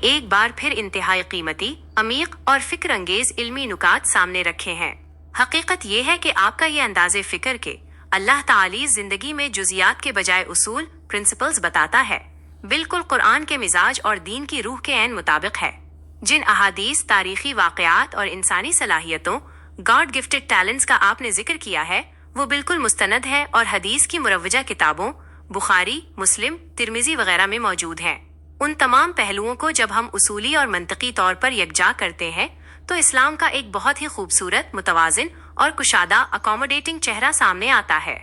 ایک بار پھر انتہائی قیمتی، عمیق اور فکر انگیز علمی نکات سامنے رکھے ہیں۔ حقیقت یہ ہے کہ آپ کا یہ انداز فکر کہ اللہ تعالی زندگی میں جزیات کے بجائے اصول، پرنسپلز بتاتا ہے، بالکل قرآن کے مزاج اور دین کی روح کے عین مطابق ہے۔ جن احادیث، تاریخی واقعات اور انسانی صلاحیتوں، گاڈ گفٹڈ ٹیلنٹس کا آپ نے ذکر کیا ہے، وہ بالکل مستند ہے اور حدیث کی مروجہ کتابوں بخاری، مسلم، ترمذی وغیرہ میں موجود ہیں۔ ان تمام پہلوؤں کو جب ہم اصولی اور منطقی طور پر یکجا کرتے ہیں تو اسلام کا ایک بہت ہی خوبصورت، متوازن اور کشادہ اکوموڈیٹنگ چہرہ سامنے آتا ہے۔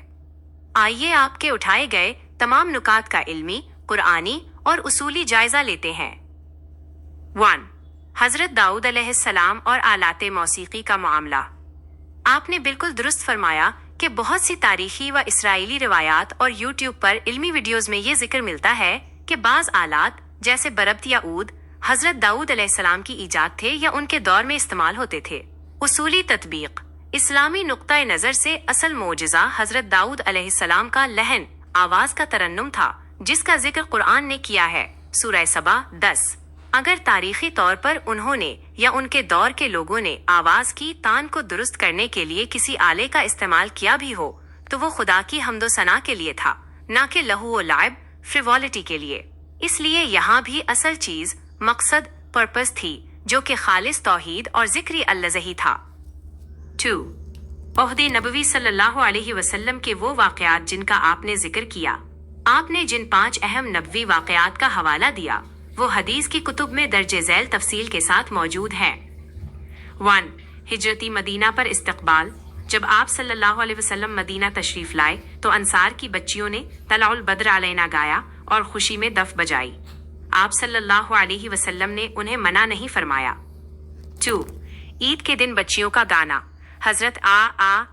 آئیے آپ کے اٹھائے گئے تمام نکات کا علمی، قرآنی اور اصولی جائزہ لیتے ہیں۔ 1. حضرت داؤد علیہ السلام اور آلات موسیقی کا معاملہ۔ آپ نے بالکل درست فرمایا کہ بہت سی تاریخی و اسرائیلی روایات اور یوٹیوب پر علمی ویڈیوز میں یہ ذکر ملتا ہے کہ بعض آلات جیسے بربط یا عود حضرت داؤد علیہ السلام کی ایجاد تھے یا ان کے دور میں استعمال ہوتے تھے۔ اصولی تطبیق۔ اسلامی نقطۂ نظر سے اصل معجزہ حضرت داؤد علیہ السلام کا لحن آواز کا ترنم تھا، جس کا ذکر قرآن نے کیا ہے، سورہ سبا 10۔ اگر تاریخی طور پر انہوں نے یا ان کے دور کے لوگوں نے آواز کی تان کو درست کرنے کے لیے کسی آلے کا استعمال کیا بھی ہو تو وہ خدا کی حمد و ثنا کے لیے تھا، نہ کہ لہو و لعب، فریوالٹی کے لیے۔ اس لیے یہاں بھی اصل چیز، مقصد، پرپس تھی، جو کہ خالص توحید اور ذکری اللذہی تھا۔ 2. عہد نبوی صلی اللہ علیہ وسلم کے وہ واقعات جن کا آپ نے ذکر کیا۔ آپ نے جن 5 اہم نبوی واقعات کا حوالہ دیا وہ حدیث کی کتب میں درج ذیل تفصیل کے ساتھ موجود ہیں۔ 1. ہجرتی مدینہ پر استقبال۔ جب آپ صلی اللہ علیہ وسلم مدینہ تشریف لائے تو انصار کی بچیوں نے طلع البدر علینا گایا اور خوشی میں دف بجائی۔ آپ صلی اللہ علیہ وسلم نے انہیں منع نہیں فرمایا۔ 2. عید کے دن بچیوں کا گانا۔ حضرت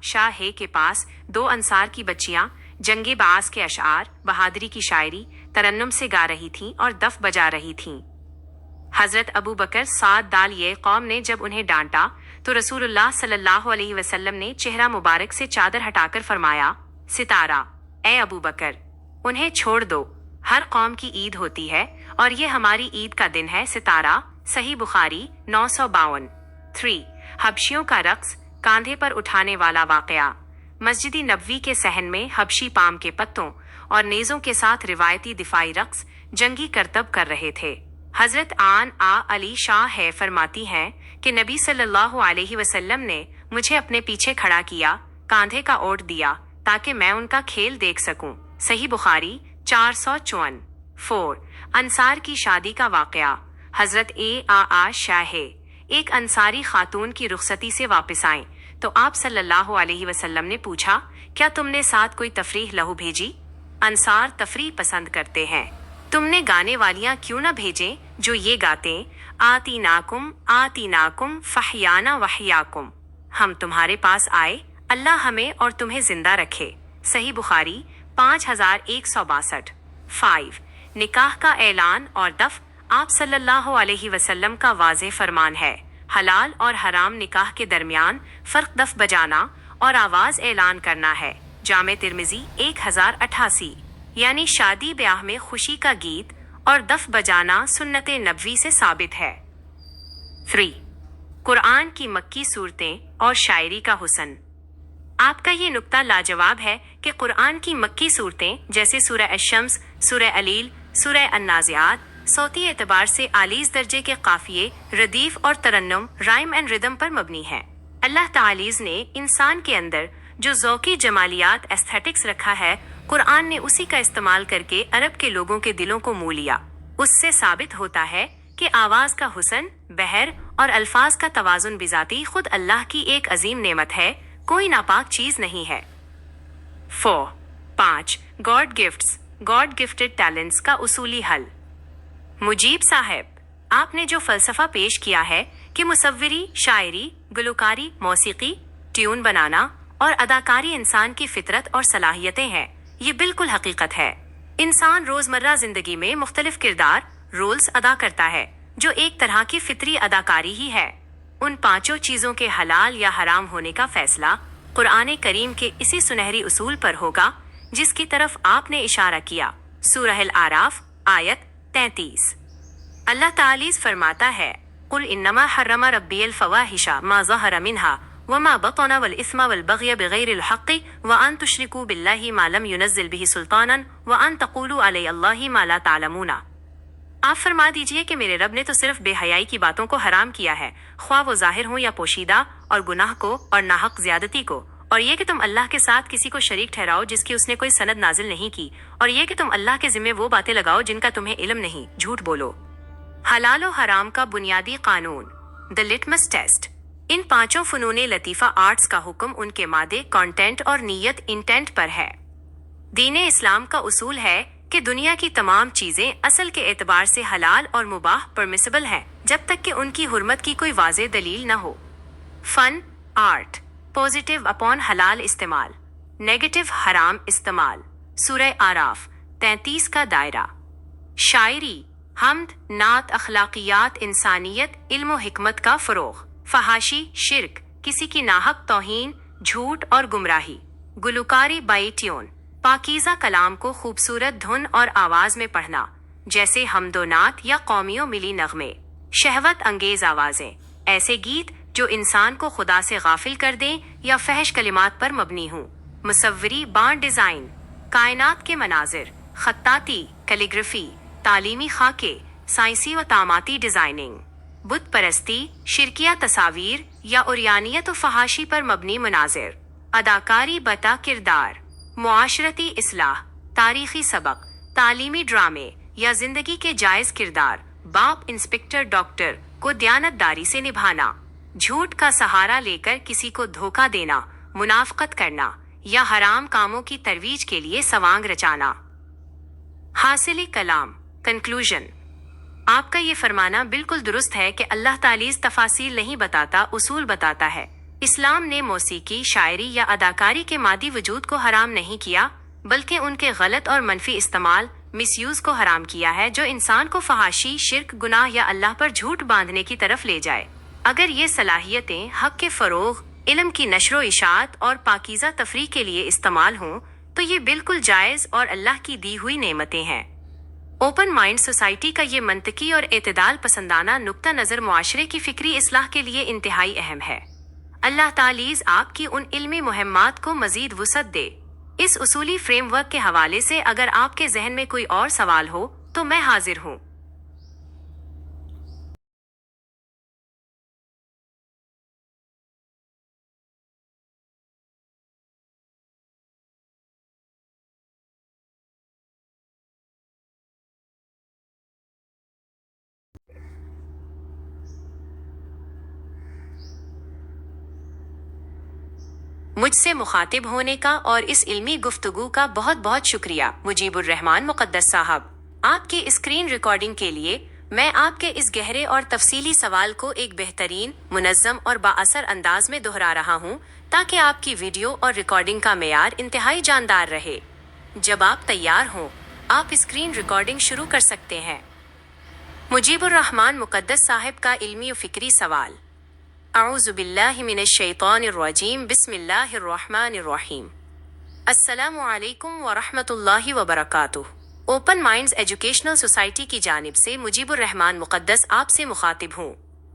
شاہ کے پاس 2 انصار کی بچیاں جنگ بعاث کے اشعار، بہادری کی شاعری، ترنم سے گا رہی تھیں اور دف بجا رہی تھیں۔ حضرت ابو بکر سعد یہ قوم نے جب انہیں ڈانٹا تو رسول اللہ صلی اللہ علیہ وسلم نے چہرہ مبارک سے چادر ہٹا کر فرمایا، ستارہ، اے ابو بکر، انہیں چھوڑ دو، ہر قوم کی عید ہوتی ہے اور یہ ہماری عید کا دن ہے، ستارہ، صحیح بخاری 952۔ 3. حبشیوں کا رقص، کاندھے پر اٹھانے والا واقعہ۔ مسجد نبوی کے صحن میں حبشی پام کے پتوں اور نیزوں کے ساتھ روایتی دفاعی رقص جنگی کرتب کر رہے تھے۔ حضرت علی شاہ فرماتی ہیں کہ نبی صلی اللہ علیہ وسلم نے مجھے اپنے پیچھے کھڑا کیا، کاندھے کا اوٹ دیا تاکہ میں ان کا کھیل دیکھ سکوں، صحیح بخاری 454۔ 4. انصار کی شادی کا واقعہ۔ حضرت شاہ ایک انصاری خاتون کی رخصتی سے واپس آئیں تو آپ صلی اللہ علیہ وسلم نے پوچھا، کیا تم نے ساتھ کوئی تفریح لہو بھیجی؟ انصار تفریح پسند کرتے ہیں، تم نے گانے والیاں کیوں نہ بھیجیں جو یہ گاتے، آتیناکم فحیانا وحیاکم، ہم تمہارے پاس آئے، اللہ ہمیں اور تمہیں زندہ رکھے، صحیح بخاری 5162۔ 5. نکاح کا اعلان اور دف۔ آپ صلی اللہ علیہ وسلم کا واضح فرمان ہے، حلال اور حرام نکاح کے درمیان فرق دف بجانا اور آواز اعلان کرنا ہے، جامع ترمذی 1088، یعنی شادی بیاہ میں خوشی کا گیت اور دف بجانا سنت نبوی سے ثابت ہے۔ 3. قرآن کی مکی صورتیں اور شاعری کا حسن۔ آپ کا یہ نکتہ لاجواب ہے کہ قرآن کی مکی صورتیں جیسے سورہ الشمس، سورہ علیل، سورہ النازعات صوتی اعتبار سے عالیز درجے کے قافیے، ردیف اور ترنم، رائم اینڈ ردم پر مبنی ہے۔ اللہ تعالی نے انسان کے اندر جو ذوقی جمالیات ایستھیٹکس رکھا ہے، قرآن نے اسی کا استعمال کر کے عرب کے لوگوں کے دلوں کو مو لیا۔ اس سے ثابت ہوتا ہے کہ آواز کا حسن، بہر اور الفاظ کا توازن بذاتی خود اللہ کی ایک عظیم نعمت ہے، کوئی ناپاک چیز نہیں ہے۔ 4. 5. گاڈ گفٹڈ ٹیلنٹس کا اصولی حل۔ مجیب صاحب، آپ نے جو فلسفہ پیش کیا ہے کہ مصوری، شاعری، گلوکاری، موسیقی، ٹیون بنانا اور اداکاری انسان کی فطرت اور صلاحیتیں ہیں، یہ بالکل حقیقت ہے۔ انسان روزمرہ زندگی میں مختلف کردار، رولز ادا کرتا ہے جو ایک طرح کی فطری اداکاری ہی ہے۔ ان 5 چیزوں کے حلال یا حرام ہونے کا فیصلہ قرآن کریم کے اسی سنہری اصول پر ہوگا جس کی طرف آپ نے اشارہ کیا، سورہ الاعراف آیت 33۔ اللہ تعالیٰ فرماتا ہے قل انما حرم ربی الفواحش ما ظہر منها وما بطن والإثم والبغي بغیر الحق وان تشرکوا باللہ ما لم ينزل به سلطانا وان تقولوا علی اللہ ما لا تعلمون۔ آپ فرما دیجئے کہ میرے رب نے تو صرف بے حیائی کی باتوں کو حرام کیا ہے، خواہ وہ ظاہر ہوں یا پوشیدہ، اور گناہ کو اور ناحق زیادتی کو، اور یہ کہ تم اللہ کے ساتھ کسی کو شریک ٹھہراؤ جس کی اس نے کوئی سند نازل نہیں کی، اور یہ کہ تم اللہ کے ذمے وہ باتیں لگاؤ جن کا تمہیں علم نہیں، جھوٹ بولو۔ حلال و حرام کا بنیادی قانون، دی لٹمس ٹیسٹ۔ ان پانچوں فنون لطیفہ آرٹس کا حکم ان کے مادے کانٹینٹ اور نیت انٹینٹ پر ہے۔ دین اسلام کا اصول ہے کہ دنیا کی تمام چیزیں اصل کے اعتبار سے حلال اور مباح پرمیسبل ہیں جب تک کہ ان کی حرمت کی کوئی واضح دلیل نہ ہو۔ فن، آرٹ، پازیٹیو اپون حلال استعمال، نیگیٹو حرام استعمال۔ سورہ آراف 33 کا دائرہ۔ شاعری، حمد، نعت، اخلاقیات، انسانیت، علم و حکمت کا فروغ۔ فحاشی، شرک، کسی کی ناحق توہین، جھوٹ اور گمراہی۔ گلوکاری بائی ٹیون، پاکیزہ کلام کو خوبصورت دھن اور آواز میں پڑھنا، جیسے حمد و نعت یا قومیوں ملی نغمے۔ شہوت انگیز آوازیں، ایسے گیت جو انسان کو خدا سے غافل کر دیں یا فحش کلمات پر مبنی ہوں۔ مصوری بانڈ ڈیزائن، کائنات کے مناظر، خطاطی، کیلیگرافی، تعلیمی خاکے، سائنسی و تعمیراتی ڈیزائننگ۔ بت پرستی، شرکیہ تصاویر یا عریانیت و فحاشی پر مبنی مناظر۔ اداکاری بتا کردار، معاشرتی اصلاح، تاریخی سبق، تعلیمی ڈرامے یا زندگی کے جائز کردار۔ باپ انسپکٹر ڈاکٹر کو دیانتداری سے نبھانا، جھوٹ کا سہارا لے کر کسی کو دھوکہ دینا، منافقت کرنا یا حرام کاموں کی ترویج کے لیے سوانگ رچانا۔ حاصل کلام، کنکلوژن۔ آپ کا یہ فرمانا بالکل درست ہے کہ اللہ تعالیٰ تفاصیل نہیں بتاتا، اصول بتاتا ہے۔ اسلام نے موسیقی، شاعری یا اداکاری کے مادی وجود کو حرام نہیں کیا، بلکہ ان کے غلط اور منفی استعمال، مس یوز کو حرام کیا ہے، جو انسان کو فحاشی، شرک، گناہ یا اللہ پر جھوٹ باندھنے کی طرف لے جائے۔ اگر یہ صلاحیتیں حق کے فروغ، علم کی نشر و اشاعت اور پاکیزہ تفریح کے لیے استعمال ہوں تو یہ بالکل جائز اور اللہ کی دی ہوئی نعمتیں ہیں۔ اوپن مائنڈ سوسائٹی کا یہ منطقی اور اعتدال پسندانہ نقطہ نظر معاشرے کی فکری اصلاح کے لیے انتہائی اہم ہے۔ اللہ تعالیٰ آپ کی ان علمی مہمات کو مزید وسعت دے۔ اس اصولی فریم ورک کے حوالے سے اگر آپ کے ذہن میں کوئی اور سوال ہو تو میں حاضر ہوں۔ مجھ سے مخاطب ہونے کا اور اس علمی گفتگو کا بہت بہت شکریہ مجیب الرحمان مقدس صاحب۔ آپ کی اسکرین ریکارڈنگ کے لیے میں آپ کے اس گہرے اور تفصیلی سوال کو ایک بہترین، منظم اور بااثر انداز میں دہرا رہا ہوں تاکہ آپ کی ویڈیو اور ریکارڈنگ کا معیار انتہائی جاندار رہے۔ جب آپ تیار ہوں، آپ اسکرین ریکارڈنگ شروع کر سکتے ہیں۔ مجیب الرحمان مقدس صاحب کا علمی و فکری سوال۔ اعوذ باللہ من الشیطان الرجیم، بسم اللہ الرحمن الرحیم۔ السلام علیکم ورحمۃ اللہ وبرکاتہ۔ اوپن مائنڈز ایجوکیشنل سوسائٹی کی جانب سے مجیب الرحمان مقدس آپ سے مخاطب ہوں۔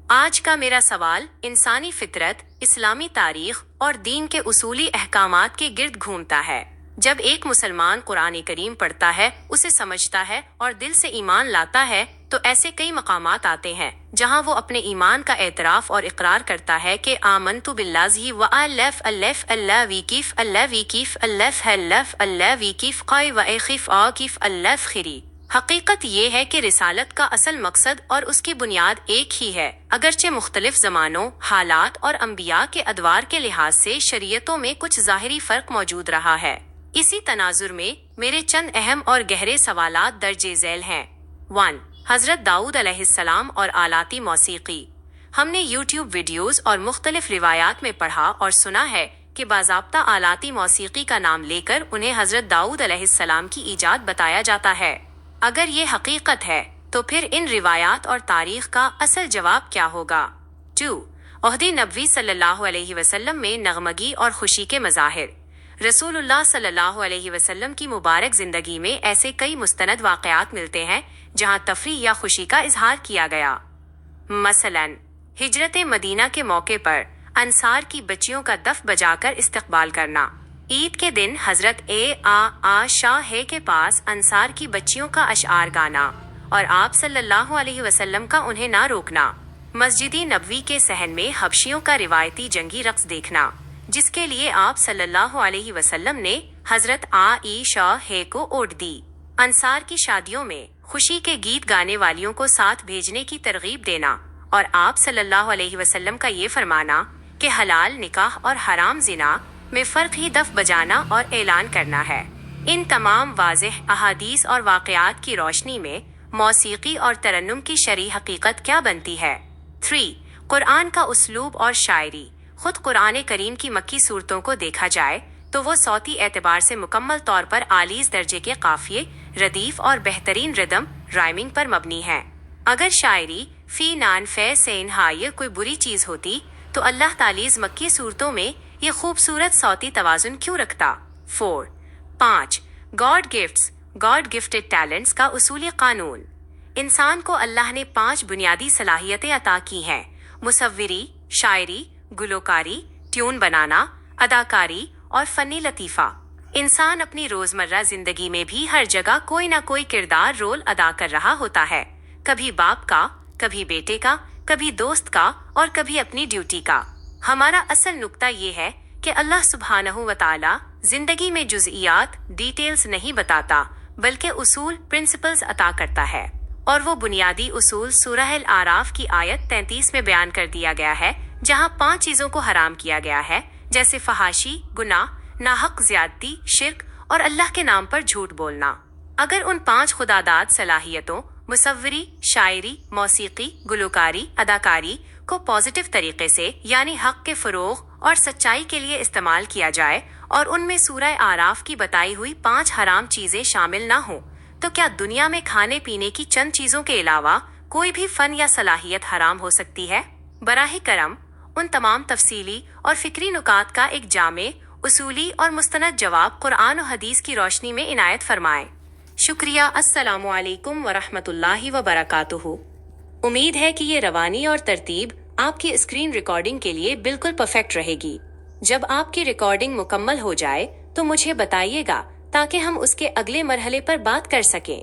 آج کا میرا سوال انسانی فطرت، اسلامی تاریخ اور دین کے اصولی احکامات کے گرد گھومتا ہے۔ جب ایک مسلمان قرآن کریم پڑھتا ہے، اسے سمجھتا ہے اور دل سے ایمان لاتا ہے تو ایسے کئی مقامات آتے ہیں جہاں وہ اپنے ایمان کا اعتراف اور اقرار کرتا ہے کہ آمنت باللہ و الف اللہ ویکیف اللہ ویکیف الف الف اللہ ویکیف قای و ایخیف آکیف الف خری۔ حقیقت یہ ہے کہ رسالت کا اصل مقصد اور اس کی بنیاد ایک ہی ہے، اگرچہ مختلف زمانوں، حالات اور انبیاء کے ادوار کے لحاظ سے شریعتوں میں کچھ ظاہری فرق موجود رہا ہے۔ اسی تناظر میں میرے چند اہم اور گہرے سوالات درج ذیل ہیں۔ 1. حضرت داؤد علیہ السلام اور آلاتی موسیقی۔ ہم نے یوٹیوب ویڈیوز اور مختلف روایات میں پڑھا اور سنا ہے کہ باضابطہ آلاتی موسیقی کا نام لے کر انہیں حضرت داؤد علیہ السلام کی ایجاد بتایا جاتا ہے۔ اگر یہ حقیقت ہے تو پھر ان روایات اور تاریخ کا اصل جواب کیا ہوگا؟ 2. عہد نبوی صلی اللہ علیہ وسلم میں نغمگی اور خوشی کے مظاہر۔ رسول اللہ صلی اللہ علیہ وسلم کی مبارک زندگی میں ایسے کئی مستند واقعات ملتے ہیں جہاں تفریح یا خوشی کا اظہار کیا گیا۔ مثلاً ہجرت مدینہ کے موقع پر انصار کی بچیوں کا دف بجا کر استقبال کرنا، عید کے دن حضرت شاہ کے پاس انصار کی بچیوں کا اشعار گانا اور آپ صلی اللہ علیہ وسلم کا انہیں نہ روکنا، مسجد نبوی کے صحن میں حبشیوں کا روایتی جنگی رقص دیکھنا جس کے لیے آپ صلی اللہ علیہ وسلم نے حضرت عائشہ کو اوٹ دی، انصار کی شادیوں میں خوشی کے گیت گانے والیوں کو ساتھ بھیجنے کی ترغیب دینا اور آپ صلی اللہ علیہ وسلم کا یہ فرمانا کہ حلال نکاح اور حرام زنا میں فرق ہی دف بجانا اور اعلان کرنا ہے۔ ان تمام واضح احادیث اور واقعات کی روشنی میں موسیقی اور ترنم کی شرعی حقیقت کیا بنتی ہے؟ 3. قرآن کا اسلوب اور شاعری۔ خود قرآن کریم کی مکی صورتوں کو دیکھا جائے تو وہ صوتی اعتبار سے مکمل طور پر عالیز درجے کے قافیے، ردیف اور بہترین ردم رائمنگ پر مبنی ہے۔ اگر شاعری فی نان فے سین ہائے کوئی بری چیز ہوتی تو اللہ تعالیز مکی صورتوں میں یہ خوبصورت صوتی توازن کیوں رکھتا؟ 5. گاڈ گفٹڈ ٹیلنٹس کا اصولی قانون۔ انسان کو اللہ نے 5 بنیادی صلاحیتیں عطا کی ہیں: مصوری، شاعری، گلوکاری، ٹیون بنانا، اداکاری اور فنی لطیفہ۔ انسان اپنی روزمرہ زندگی میں بھی ہر جگہ کوئی نہ کوئی کردار رول ادا کر رہا ہوتا ہے، کبھی باپ کا، کبھی بیٹے کا، کبھی دوست کا اور کبھی اپنی ڈیوٹی کا۔ ہمارا اصل نقطہ یہ ہے کہ اللہ سبحانہ و تعالی زندگی میں جزئیات، ڈیٹیلز نہیں بتاتا بلکہ اصول، پرنسپلز عطا کرتا ہے، اور وہ بنیادی اصول سورہ الاعراف کی آیت 33 میں بیان کر دیا گیا ہے، جہاں 5 چیزوں کو حرام کیا گیا ہے، جیسے فحاشی، گناہ، ناحق زیادتی، شرک اور اللہ کے نام پر جھوٹ بولنا۔ اگر ان 5 خداداد صلاحیتوں مصوری، شاعری، موسیقی، گلوکاری، اداکاری کو پازیٹیو طریقے سے یعنی حق کے فروغ اور سچائی کے لیے استعمال کیا جائے اور ان میں سورہ اعراف کی بتائی ہوئی 5 حرام چیزیں شامل نہ ہوں، تو کیا دنیا میں کھانے پینے کی چند چیزوں کے علاوہ کوئی بھی فن یا صلاحیت حرام ہو سکتی ہے؟ براہ کرم ان تمام تفصیلی اور فکری نکات کا ایک جامع، اصولی اور مستند جواب قرآن و حدیث کی روشنی میں عنایت فرمائیں۔ شکریہ۔ السلام علیکم ورحمۃ اللہ وبرکاتہ۔ امید ہے کہ یہ روانی اور ترتیب آپ کی اسکرین ریکارڈنگ کے لیے بالکل پرفیکٹ رہے گی۔ جب آپ کی ریکارڈنگ مکمل ہو جائے تو مجھے بتائیے گا تاکہ ہم اس کے اگلے مرحلے پر بات کر سکیں۔